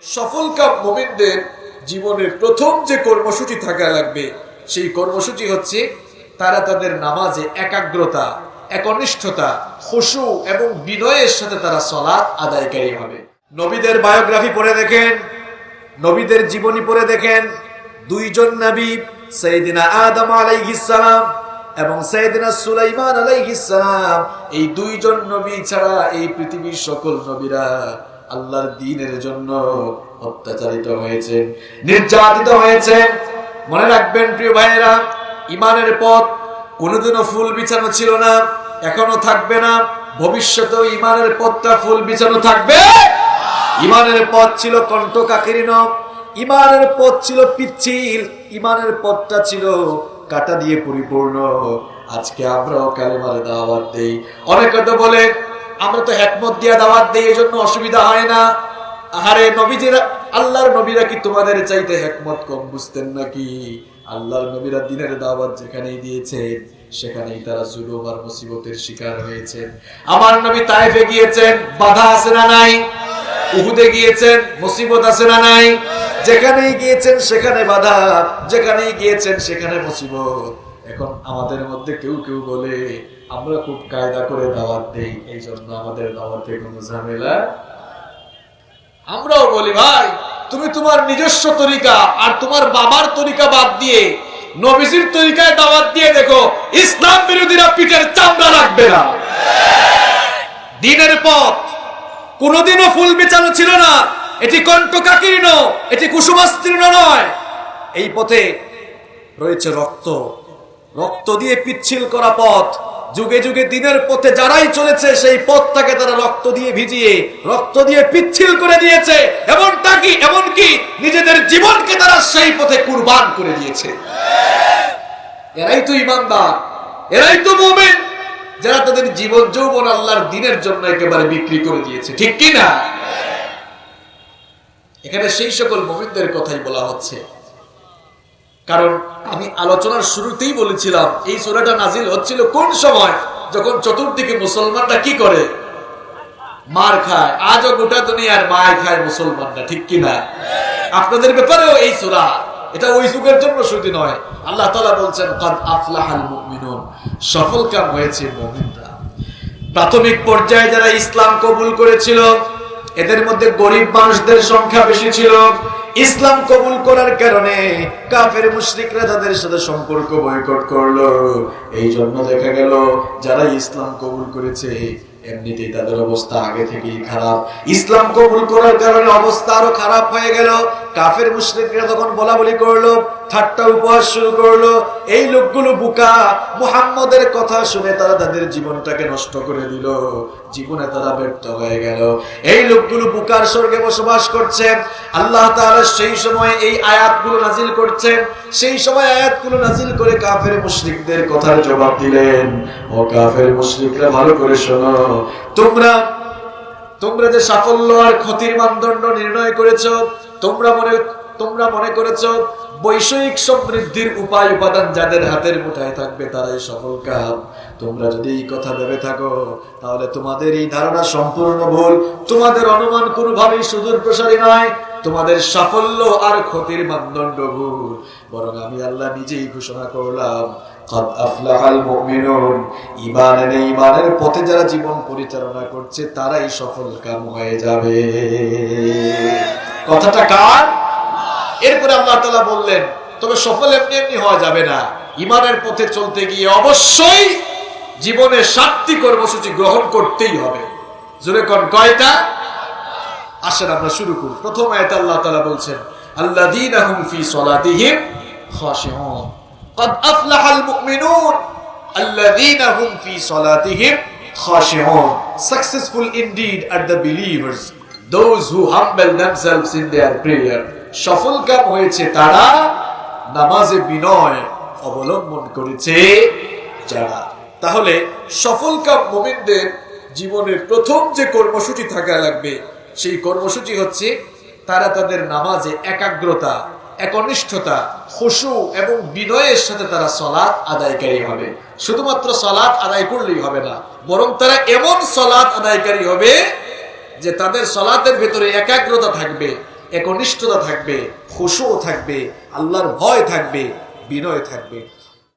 সফলকাম মুমিনদের জীবনের প্রথম যে কর্মসূচি থাকা লাগবে সেই কর্মসূচি হচ্ছে তারা তাদের নামাজে একাগ্রতা, একনিষ্ঠতা, খুশু এবং বিনয়ের সাথে তারা সালাত আদায়কারী হবে। নবীদের বায়োগ্রাফি পড়ে দেখেন, নবীদের জীবনী পড়ে দেখেন, দুইজন নবী সাইয়েদিনা আদম আলাইহিস সালাম এবং সাইয়েদিনা সুলাইমান আলাইহিস সালাম, এই দুইজন নবী ছাড়া এই পৃথিবীর সকল নবীরা আল্লাহর দ্বীনের জন্য অত্যাচারিত হয়েছেন, নির্যাতিত হয়েছেন। মনে রাখবেন প্রিয় ভাইয়েরা, ঈমানের পথ কোনোদিনও ফুল বিছানো ছিল না, এখনো থাকবে না, ভবিষ্যতেও ঈমানের পথটা ফুল বিছানো থাকবে। ঈমানের পথ ছিল কণ্টকাকীর্ণ, ঈমানের পথ ছিল পিচ্ছিল, ঈমানের পথটা ছিল কাটা দিয়ে পরিপূর্ণ। আজকে আমরাও কালেমার দাওয়াত দেই, অনেকে তো বলে আমরা তো হিকমত দিয়ে দাওয়াত দেই এজন্য অসুবিধা হয় না। আরে নবীজিরা, আল্লাহর নবীরা কি তোমাদের চাইতে হিকমত কম বুঝতেন নাকি? আল্লাহর নবীরা দ্বীনের দাওয়াত যেখানেই দিয়েছেন সেখানেই তারা জুলুম আর মুসিবতের শিকার হয়েছেন। আমার নবী তায়েফে গিয়েছেন, বাধা আছে না নাই? উহুদে গিয়েছেন, মুসিবত আছে না নাই? যেখানেই গিয়েছেন সেখানে বাধা, যেখানেই গিয়েছেন সেখানে মুসিবত। এখন আমাদের মধ্যে কেউ কেউ বলে আমরা খুব কায়দা করে দাওয়াত দেই, এই জন্য আমাদের দাওয়াতে কোনো ঝামেলা। আমরাও বলি ভাই তুমি তোমার নিজস্ব তরিকা আর তোমার বাবার তরিকা বাদ দিয়ে নবীজির তরিকায় দাওয়াত দিয়ে দেখো, ইসলাম বিরোধীরা পিঠের চামড়া রাখবে না। দ্বীনের পথ কোনোদিনও ফুল বিছানো ছিল না, এটি কণ্টকাকীর্ণ, এটি কুসুমাস্তীর্ণ নয়। এই পথে রয়েছে রক্ত, রক্ত দিয়ে পিচ্ছিল করা পথ। যুগে যুগে দ্বীনের পথে যারাই চলেছে সেই পথটাকে তারা রক্ত দিয়ে ভিজিয়ে, রক্ত দিয়ে পিচ্ছিল করে দিয়েছে, এমনকি নিজেদের জীবনকে তারা সেই পথে কুরবান করে দিয়েছে। এরাই তো ঈমানদার, এরাই তো মুমিন, যারা তাদের জীবন যৌবন আল্লাহর দ্বীনের জন্য একেবারে বিক্রি করে দিয়েছে, ঠিক কি না? এখানে সেই সকল মুমিনদের কথাই বলা হচ্ছে। কারণ আমি আলোচনার শুরুতেই বলেছিলাম এই সূরাটা নাজিল হচ্ছিল কোন সময়? যখন চতুর্দিকে মুসলমানরা কি করে? মার খায়। আজও গোটা দুনিয়ার মার খায় মুসলমানরা, ঠিক কি না? আপনাদের ব্যাপারেও এই সূরা, এটা ওই যুগের জন্য শুধু নয়। আল্লাহ তাআলা বলছেন কাদ আফলাহাল মুমিনুন, সফলকাম হয়েছে মুমিনরা। প্রাথমিক পর্যায়ে যারা ইসলাম কবুল করেছিল এদের মধ্যে গরিব মানুষদের সংখ্যা বেশি ছিল। ইসলাম কবুল করার কারণে কাফের মুশরিকরা তাদের সাথে সম্পর্ক বয়কট করলো। এই জন্য দেখা গেল যারা ইসলাম কবুল করেছে এমনিতেই তাদের অবস্থা আগে থেকেই খারাপ। ইসলাম কবুল করার কারণে অবস্থা আরো খারাপ হয়ে গেল। কাফের মুশরিকরা তখন বলাবলি করলো, ঠাট্টা উপহাস শুরু করলো। এই লোকগুলো বোকা, মুহাম্মদের কথা শুনে তারা তাদের জীবনটাকে নষ্ট করে দিল, জীবনে তারা ব্যর্থ হয়ে গেল। এই লোকগুলো বোকার স্বর্গে বসবাস করছে। আল্লাহ তাআলা সেই সময় এই আয়াতগুলো নাজিল করছেন, সেই সময় আয়াতগুলো নাজিল করে কাফের মুশরিকদের কথার জবাব দিলেন, ও কাফের মুশরিকরা ভালো করে শোনো, তোমরা যে সাফল্য আর ক্ষতির মানদণ্ড নির্ণয় করেছো, তোমরা মনে করেছো বৈষয়িক সমৃদ্ধির উপায় উপাদান যাদের হাতের মুঠায় থাকবে তারাই সফলকাম। তোমরা যদি এই কথা ভেবে থাকো তাহলে তোমাদের এই ধারণা সম্পূর্ণ ভুল। তোমাদের অনুমান কোনোভাবেই সুদূর প্রসারী নয়। তোমাদের সাফল্য আর ক্ষতির মানদণ্ড ভুল। বরং আমি আল্লাহ নিজেই ঘোষণা করলাম কাদ আফলাহাল মুমিনুন, ঈমানের পথে যারা জীবন পরিচালনা করছে তারাই সফলকাম হয়ে যাবে। কথাটা কার? এরপরে আল্লাহ তাআলা বললেন তবে সফল এমনি এমনি হওয়া যাবে না। ঈমানের পথে চলতে গিয়ে অবশ্যই জীবনে 7টি কর্মসূচি গ্রহণ করতেই হবে। জোরে কোন কয়টা? আসেন আমরা শুরু করি। প্রথম আয়াতে আল্লাহ তাআলা বলছেন আল্লাযীনা হুম ফি সলাতিহিম খাশিউন, قد أفلح المؤمنون الذين هم في صلاتهم خاشعون. Successful indeed are the believers, those who humble themselves in their prayer. সফলকাম হয়েছে তারা নামাজে বিনয় অবলম্বন করেছে যারা। তাহলে সফলকাম মুমিনদের জীবনের প্রথম যে কর্মসূচি থাকা লাগবে সেই কর্মসূচি হচ্ছে তারা তাদের নামাজে একাগ্রতা, একনিষ্ঠতা, খুশু এবং বিনয়ের সাথে তারা সালাত আদায়কারী হবে। শুধুমাত্র সালাত আদায় করলেই হবে না, বরং তারা এমন সালাত আদায়কারী হবে যে তাদের সালাতের ভেতরে একাগ্রতা থাকবে, একনিষ্ঠতা থাকবে, খুশুও থাকবে, আল্লাহর ভয় থাকবে, বিনয় থাকবে।